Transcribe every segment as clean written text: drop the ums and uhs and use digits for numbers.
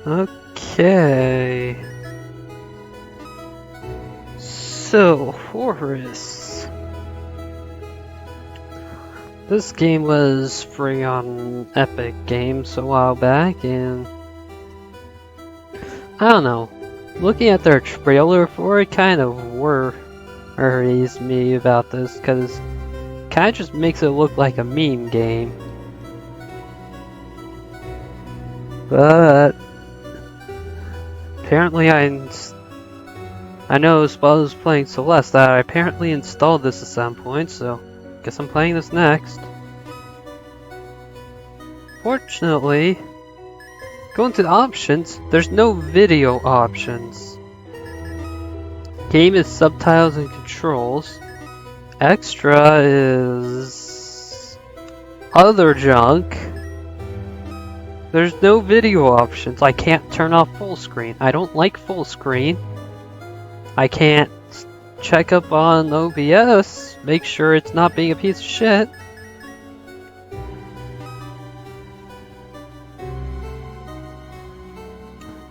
Okay. So, Horace. This game was free on Epic Games a while back, and I don't know. Looking at their trailer for it kind of worries me about this, because it kind of just makes it look like a meme game. But apparently I know while I was playing Celeste that I apparently installed this at some point, so guess I'm playing this next. Fortunately, going to the options, there's no video options. Game is subtitles and controls. Extra is other junk. There's no video options. I can't turn off full screen. I don't like full screen. I can't check up on OBS, make sure it's not being a piece of shit.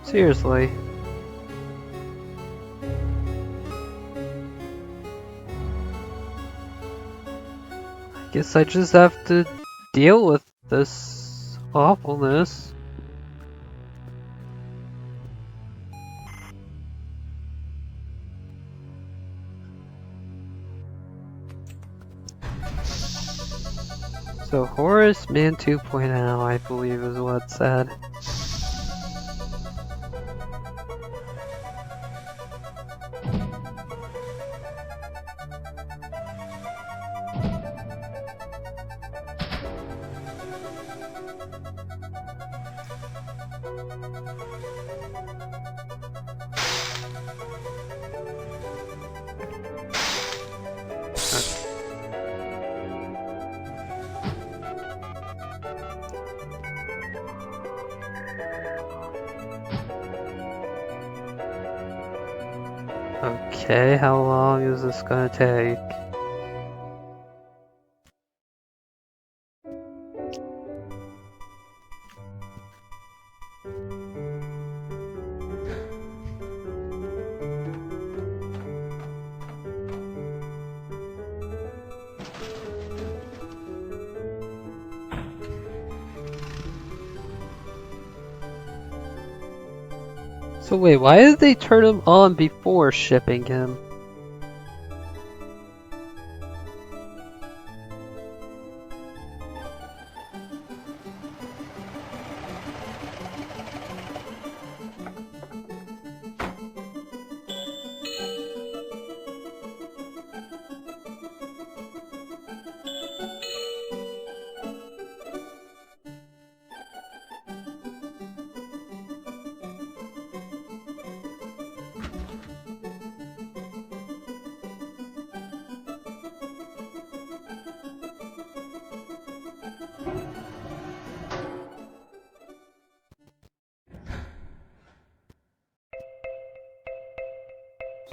Seriously. I guess I just have to deal with this awfulness. So Horace Man 2.0, I believe is what it said. Okay, how long is this gonna take? So wait, why did they turn him on before shipping him?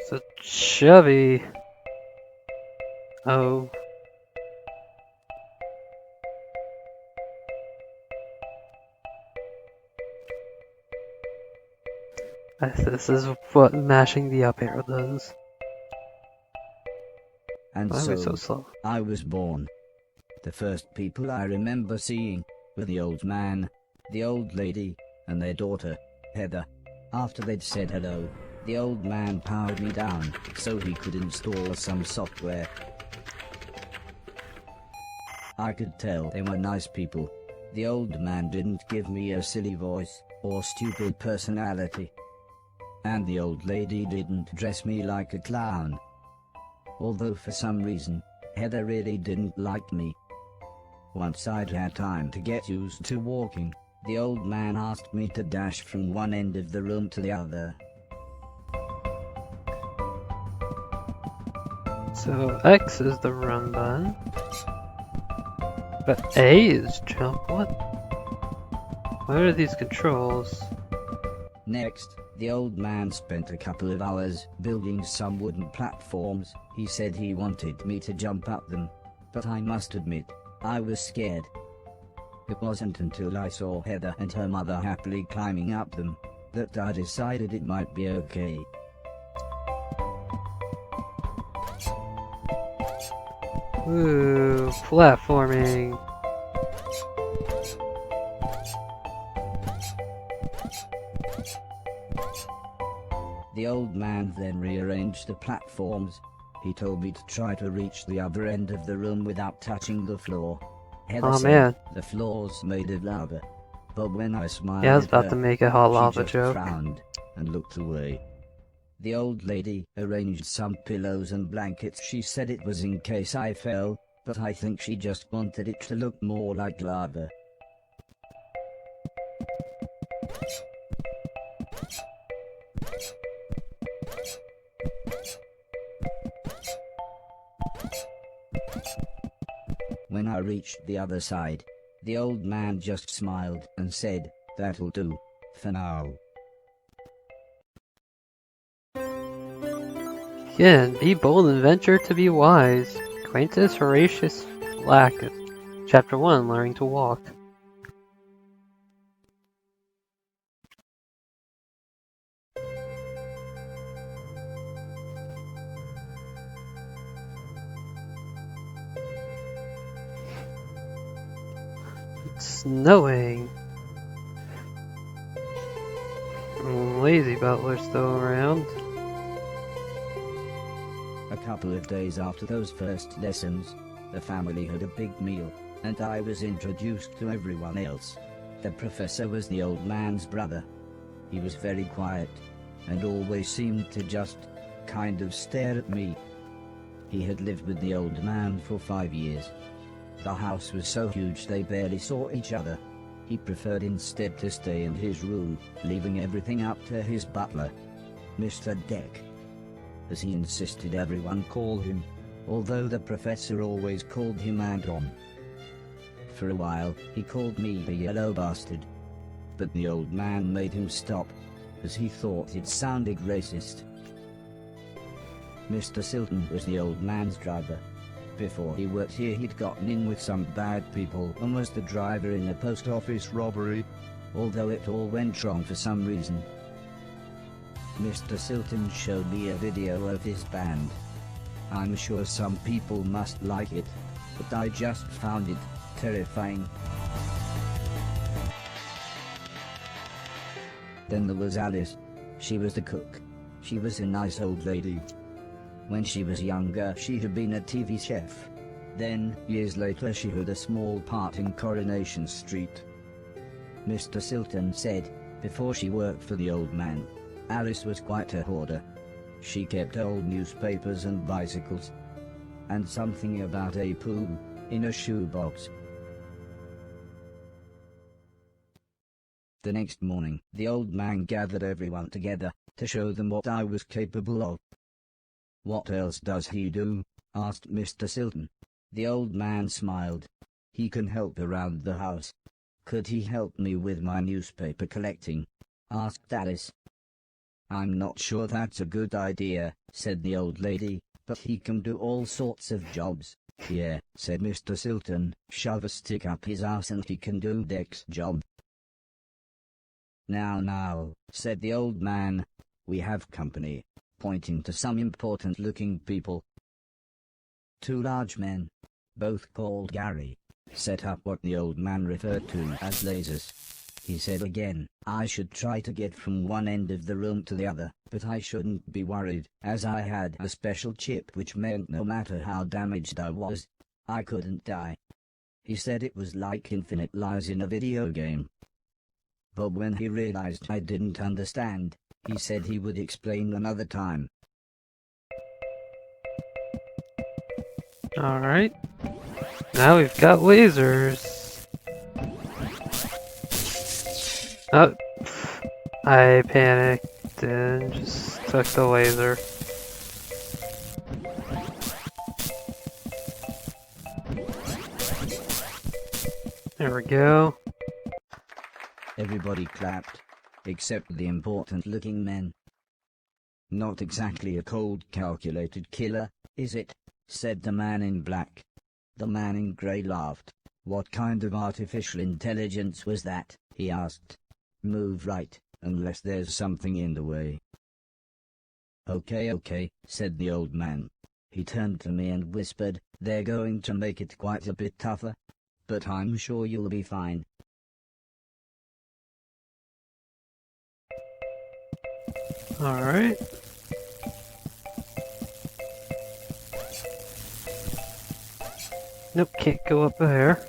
So chubby. Oh. This is what mashing the up arrow does. And Why am I so slow? I was born. The first people I remember seeing were the old man, the old lady, and their daughter, Heather. After they'd said hello, the old man powered me down so he could install some software. I could tell they were nice people. The old man didn't give me a silly voice or stupid personality. And the old lady didn't dress me like a clown. Although for some reason, Heather really didn't like me. Once I'd had time to get used to walking, the old man asked me to dash from one end of the room to the other. So X is the run button. But A is jump, what? What are these controls? Next, the old man spent a couple of hours building some wooden platforms. He said he wanted me to jump up them, but I must admit, I was scared. It wasn't until I saw Heather and her mother happily climbing up them that I decided it might be okay. Ooh, platforming. The old man then rearranged the platforms. He told me to try to reach the other end of the room without touching the floor. Heather Oh said man. the floor's made of lava. But when I smiled Yeah, I was at about her, to make a hot lava she just joke. frowned and looked away. The old lady arranged some pillows and blankets. She said it was in case I fell, but I think she just wanted it to look more like lava. When I reached the other side, the old man just smiled and said, "That'll do, for now." Again, be bold and venture to be wise. Quintus Horatius Flaccus. Chapter 1, Learning to Walk. It's snowing. Lazy Butler's still around. A couple of days after those first lessons, the family had a big meal, and I was introduced to everyone else. The professor was the old man's brother. He was very quiet, and always seemed to just kind of stare at me. He had lived with the old man for 5 years. The house was so huge they barely saw each other. He preferred instead to stay in his room, leaving everything up to his butler, Mr. Deck, as he insisted everyone call him, although the professor always called him Anton. For a while, he called me the yellow bastard, but the old man made him stop, as he thought it sounded racist. Mr. Silton was the old man's driver. Before he worked here, he'd gotten in with some bad people and was the driver in a post office robbery, although it all went wrong for some reason. Mr. Silton showed me a video of his band. I'm sure some people must like it, but I just found it terrifying. Then there was Alice. She was the cook. She was a nice old lady. When she was younger, she had been a TV chef. Then, years later, she had a small part in Coronation Street. Mr. Silton said, before she worked for the old man, Alice was quite a hoarder. She kept old newspapers and bicycles, and something about a poo in a shoebox. The next morning, the old man gathered everyone together to show them what I was capable of. "What else does he do?" asked Mr. Silton. The old man smiled. "He can help around the house." "Could he help me with my newspaper collecting?" asked Alice. "I'm not sure that's a good idea," said the old lady, "but he can do all sorts of jobs." "Yeah," said Mr. Silton, "shove a stick up his ass and he can do Deck's job." Now, said the old man, "we have company," pointing to some important-looking people. 2 large men, both called Gary, set up what the old man referred to as lasers. He said again, I should try to get from one end of the room to the other, but I shouldn't be worried, as I had a special chip which meant no matter how damaged I was, I couldn't die. He said it was like infinite lives in a video game. But when he realized I didn't understand, he said he would explain another time. Alright. Now we've got lasers. Oh. I panicked and just took the laser. There we go. Everybody clapped, except the important-looking men. "Not exactly a cold, calculated killer, is it?" said the man in black. The man in grey laughed. "What kind of artificial intelligence was that?" he asked. "Move right," unless there's something in the way. Okay, said the old man. He turned to me and whispered, they're going to make it quite a bit tougher, but I'm sure you'll be fine. Alright. Nope, can't go up there.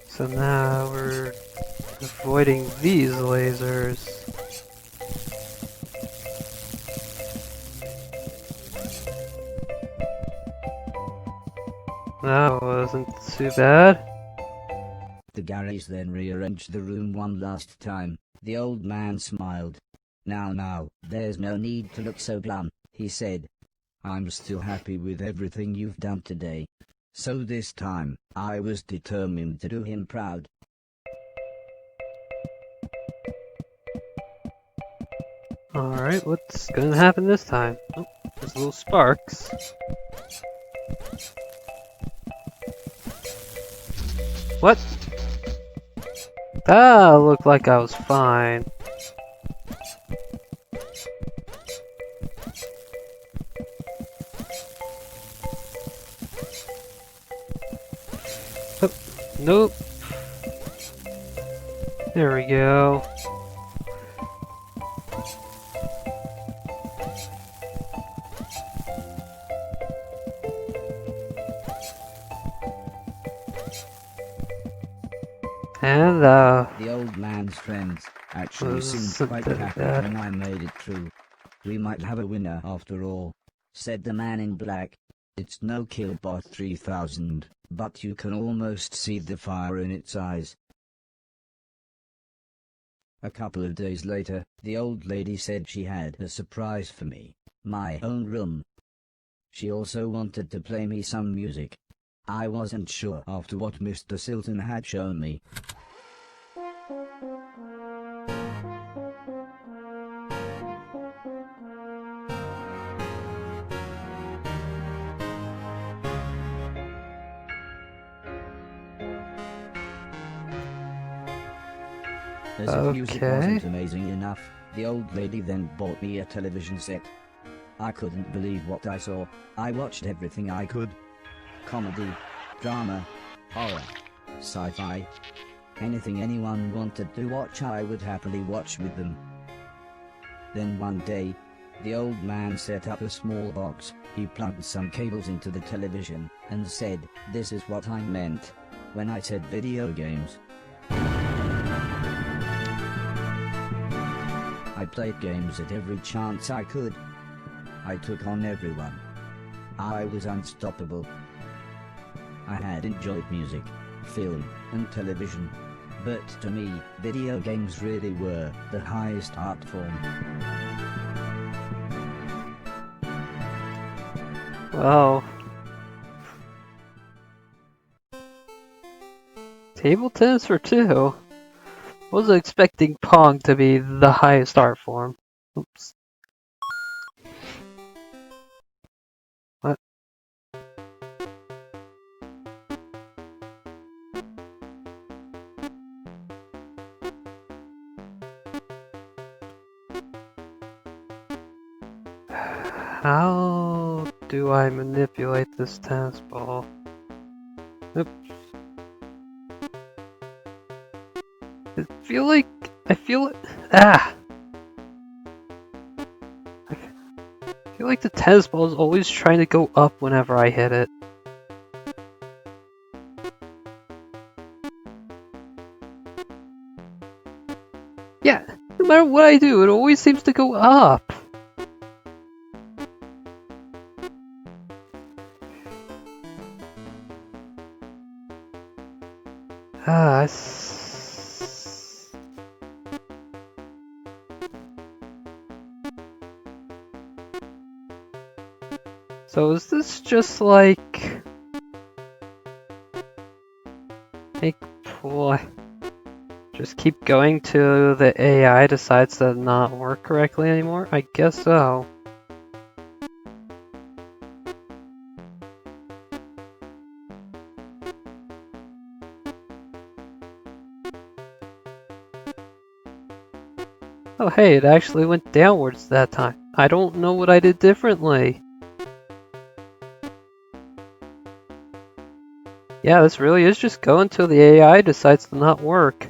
So now we're avoiding these lasers. That wasn't too bad. The garage then rearranged the room one last time. The old man smiled. Now, there's no need to look so glum, he said. I'm still happy with everything you've done today. So this time, I was determined to do him proud. Alright, what's gonna happen this time? Oh, there's little sparks. What? That looked like I was fine. Oh, nope. There we go. And the old man's friends actually seemed quite happy when I made it through. We might have a winner after all, said the man in black. It's no Killbot 3000, but you can almost see the fire in its eyes. A couple of days later, the old lady said she had a surprise for me, my own room. She also wanted to play me some music. I wasn't sure after what Mr. Silton had shown me. As if music wasn't amazing enough, the old lady then bought me a television set. I couldn't believe what I saw. I watched everything I could. Comedy, drama, horror, sci-fi. Anything anyone wanted to watch I would happily watch with them. Then one day, the old man set up a small box. He plugged some cables into the television and said, "This is what I meant when I said video games." I played games at every chance I could. I took on everyone. I was unstoppable. I had enjoyed music, film, and television. But to me, video games really were the highest art form. Wow. Table tennis for two? Wasn't expecting Pong to be the highest art form. Oops. What? How do I manipulate this tennis ball? Oops. I feel like the tennis ball is always trying to go up whenever I hit it. Yeah, no matter what I do, it always seems to go up. So is this just like just keep going till the AI decides to not work correctly anymore? I guess so. Oh hey, it actually went downwards that time. I don't know what I did differently. Yeah, this really is just go until the AI decides to not work.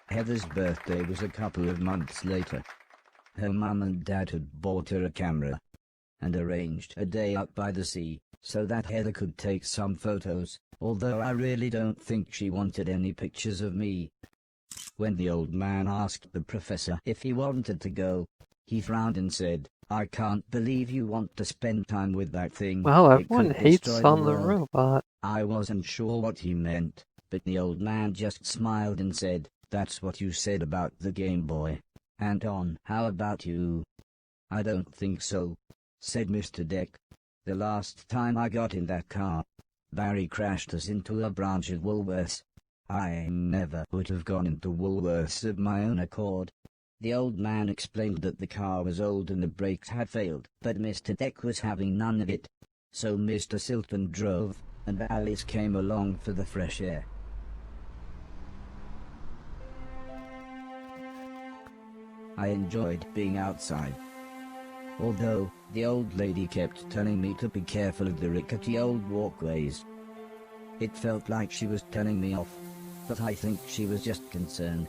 Heather's birthday was a couple of months later. Her mum and dad had bought her a camera and arranged a day out by the sea so that Heather could take some photos, although I really don't think she wanted any pictures of me. When the old man asked the professor if he wanted to go, he frowned and said, "I can't believe you want to spend time with that thing. Well, It everyone could hates destroy the on the world." robot. I wasn't sure what he meant, but the old man just smiled and said, "That's what you said about the Game Boy. Anton, how about you?" "I don't think so," said Mr. Deck. "The last time I got in that car, Barry crashed us into a branch of Woolworths. I never would have gone into Woolworths of my own accord." The old man explained that the car was old and the brakes had failed, but Mr. Deck was having none of it. So Mr. Silton drove, and Alice came along for the fresh air. I enjoyed being outside, although the old lady kept telling me to be careful of the rickety old walkways. It felt like she was telling me off, but I think she was just concerned.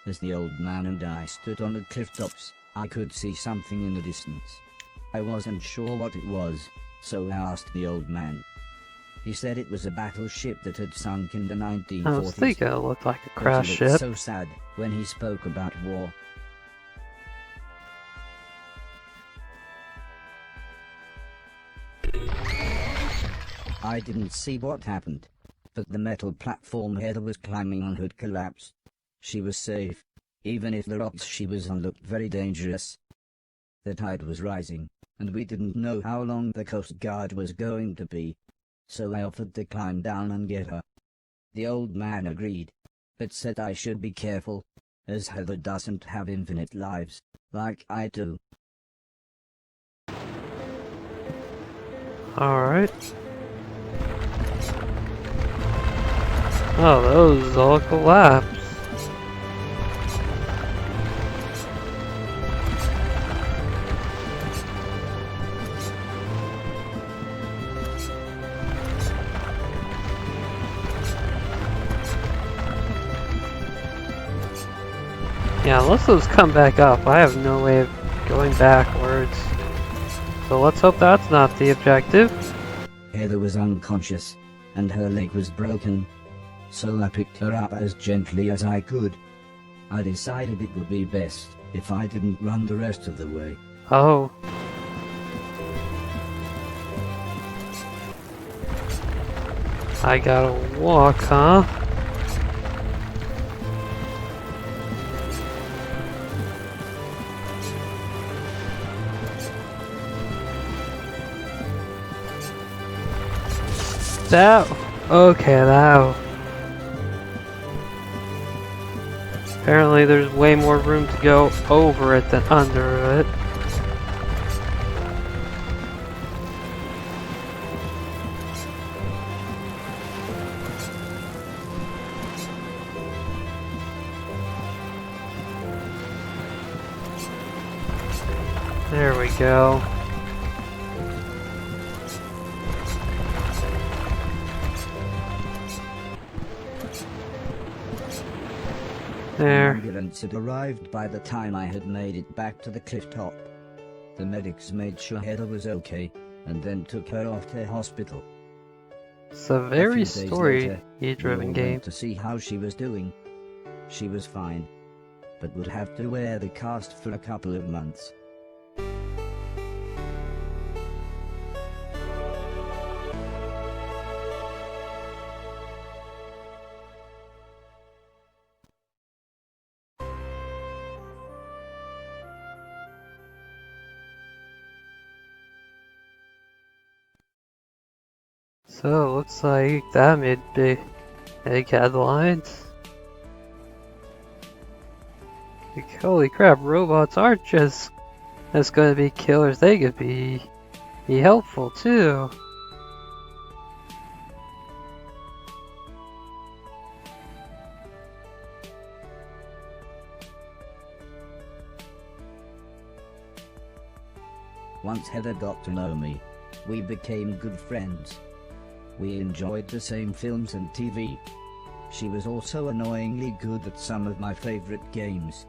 As the old man and I stood on the cliff tops, I could see something in the distance. I wasn't sure what it was, so I asked the old man. He said it was a battleship that had sunk in the 1940s. I was thinking it looked like a But crash he looked ship. so sad when he spoke about war. I didn't see what happened, but the metal platform Heather was climbing on had collapsed. She was safe, even if the rocks she was on looked very dangerous. The tide was rising, and we didn't know how long the Coast Guard was going to be, so I offered to climb down and get her. The old man agreed, but said I should be careful, as Heather doesn't have infinite lives, like I do. Alright. Oh, those all collapsed. Yeah, unless those come back up, I have no way of going backwards. So let's hope that's not the objective. Heather was unconscious, and her leg was broken, so I picked her up as gently as I could. I decided it would be best if I didn't run the rest of the way. Oh. I gotta walk, huh? Okay, that. Apparently there's way more room to go over it than under it. There we go. There. The ambulance had arrived by the time I had made it back to the cliff top. The medics made sure Heather was okay, and then took her off to hospital. It's a A very few days story-driven later, we all game. went to see how she was doing. She was fine, but would have to wear the cast for a couple of months. So, looks like that made big headlines. Like, holy crap, robots aren't just going to be killers, they could be helpful too. Once Heather got to know me, we became good friends. We enjoyed the same films and TV. She was also annoyingly good at some of my favorite games.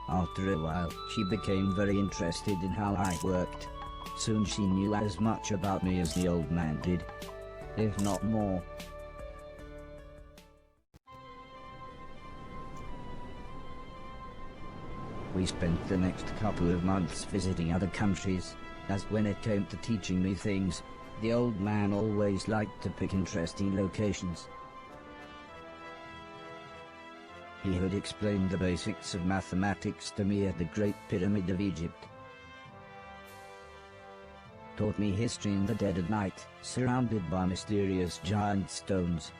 After a while, she became very interested in how I worked. Soon she knew as much about me as the old man did, if not more. We spent the next couple of months visiting other countries, as when it came to teaching me things, the old man always liked to pick interesting locations. He had explained the basics of mathematics to me at the Great Pyramid of Egypt. Taught me history in the dead of night, surrounded by mysterious giant stones.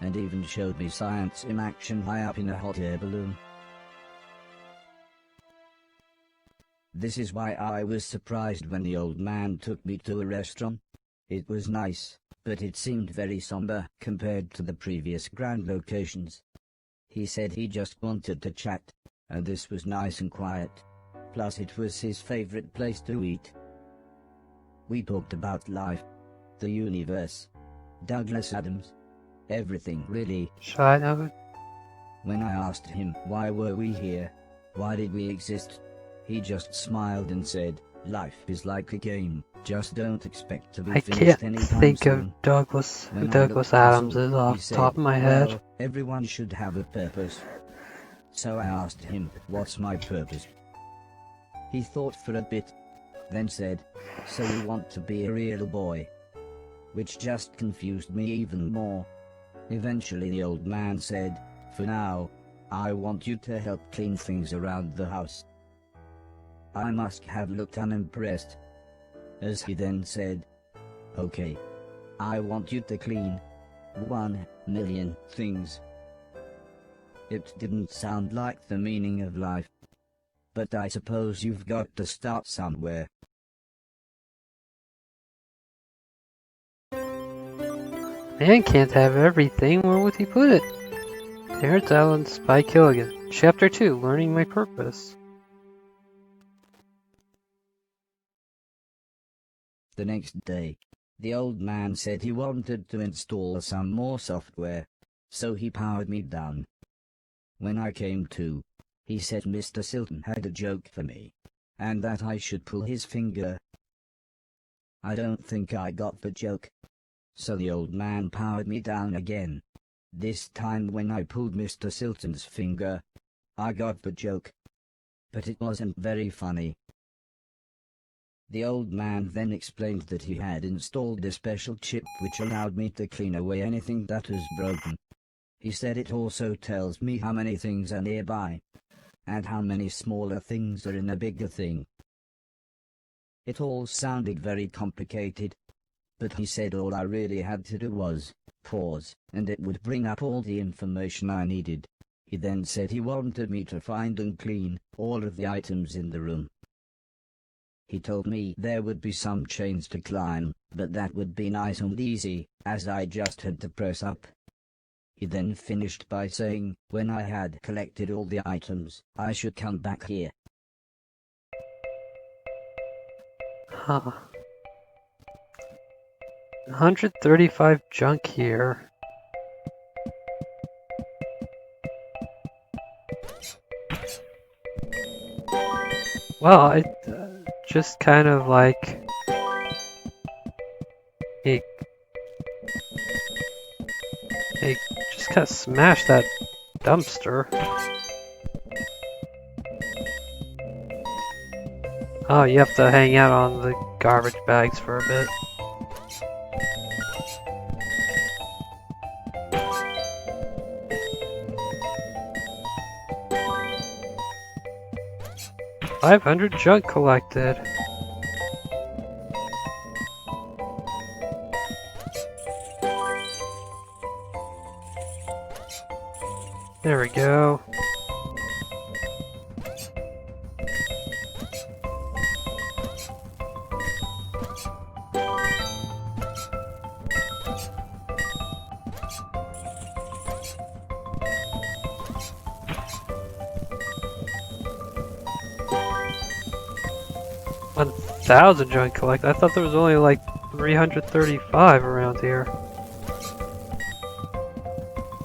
And even showed me science in action high up in a hot air balloon. This is why I was surprised when the old man took me to a restaurant. It was nice, but it seemed very somber compared to the previous grand locations. He said he just wanted to chat, and this was nice and quiet. Plus it was his favorite place to eat. We talked about life, the universe, Douglas Adams, everything really. Side note. When I asked him why were we here, why did we exist, he just smiled and said, life is like a game, just don't expect to be I finished can't anytime think soon. of Douglas, who When I Douglas looked Adams puzzled, is he off the said, top of my head. well, everyone should have a purpose. So I asked him, what's my purpose? He thought for a bit, then said, so you want to be a real boy? Which just confused me even more. Eventually the old man said, for now, I want you to help clean things around the house. I must have looked unimpressed, as he then said, okay, I want you to clean 1,000,000 things. It didn't sound like the meaning of life, but I suppose you've got to start somewhere. Man can't have everything, where would he put it? Terrence Allen's by Killigan. Chapter 2, Learning My Purpose. The next day, the old man said he wanted to install some more software, so he powered me down. When I came to, he said Mr. Silton had a joke for me, and that I should pull his finger. I don't think I got the joke. So the old man powered me down again. This time when I pulled Mr. Silton's finger, I got the joke. But it wasn't very funny. The old man then explained that he had installed a special chip which allowed me to clean away anything that was broken. He said it also tells me how many things are nearby, and how many smaller things are in a bigger thing. It all sounded very complicated, but he said all I really had to do was pause, and it would bring up all the information I needed. He then said he wanted me to find and clean all of the items in the room. He told me there would be some chains to climb, but that would be nice and easy, as I just had to press up. He then finished by saying, when I had collected all the items, I should come back here. Huh. 135 junk here. Well, it just kind of like he just kind of smashed that dumpster. Oh, you have to hang out on the garbage bags for a bit. $500 junk collected. There we go. $1,000 junk collect. I thought there was only like 335 around here.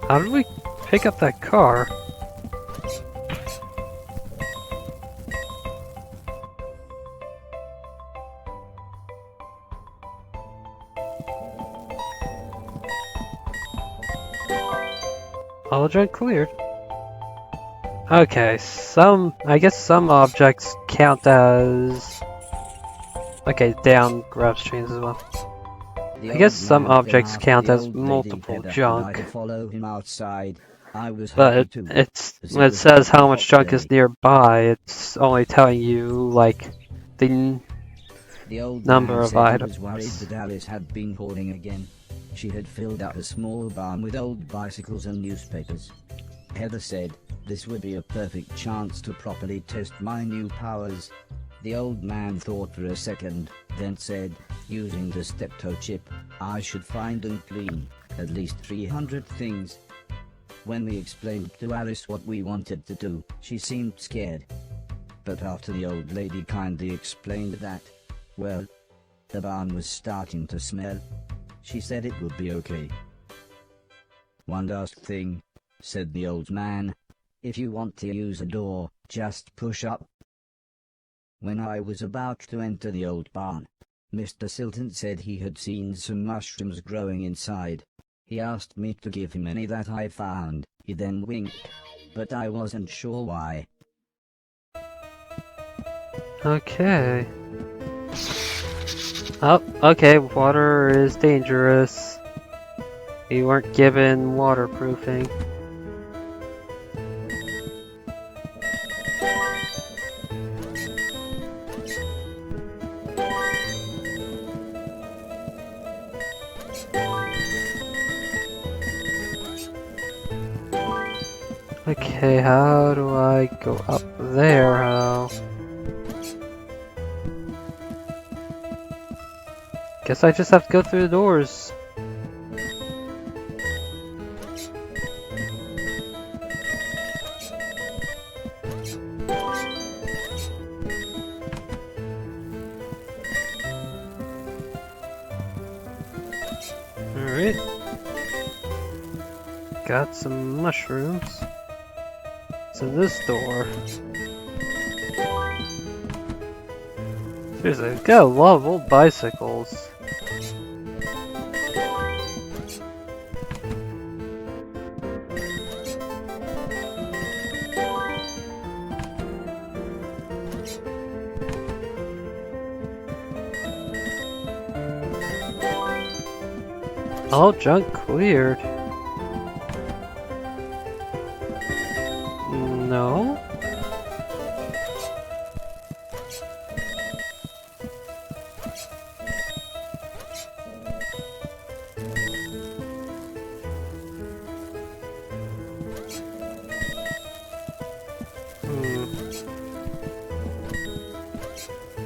How did we pick up that car? All junk cleared. Okay, I guess some objects count as... Okay, down grabs chains as well. I guess some objects count as multiple junk. But when it says how much junk is nearby, it's only telling you, like, the number of items. He was worried that Alice had been hoarding again. She had filled up a small barn with old bicycles and newspapers. Heather said, "This would be a perfect chance to properly test my new powers." The old man thought for a second, then said, "Using the steptoe chip, I should find and clean at least 300 things." When we explained to Alice what we wanted to do, she seemed scared. But after the old lady kindly explained that, well, the barn was starting to smell, she said it would be okay. "One last thing," said the old man. "If you want to use a door, just push up." When I was about to enter the old barn, Mr. Silton said he had seen some mushrooms growing inside. He asked me to give him any that I found. He then winked, but I wasn't sure why. Okay. Oh, okay, water is dangerous. We weren't given waterproofing. Okay, how do I go up there? How? Guess I just have to go through the doors. Alright. Got some mushrooms. So this door. Seriously, we've got a lot of old bicycles. All junk cleared. No?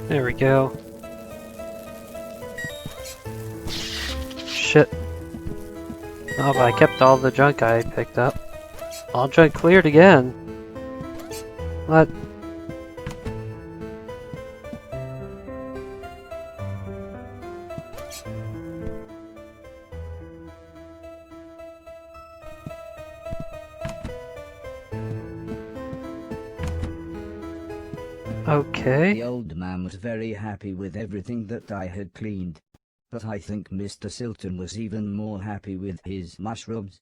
There we go. Shit. Oh, but I kept all the junk I picked up. All junk cleared again. What? Okay. The old man was very happy with everything that I had cleaned. But I think Mr. Silton was even more happy with his mushrooms.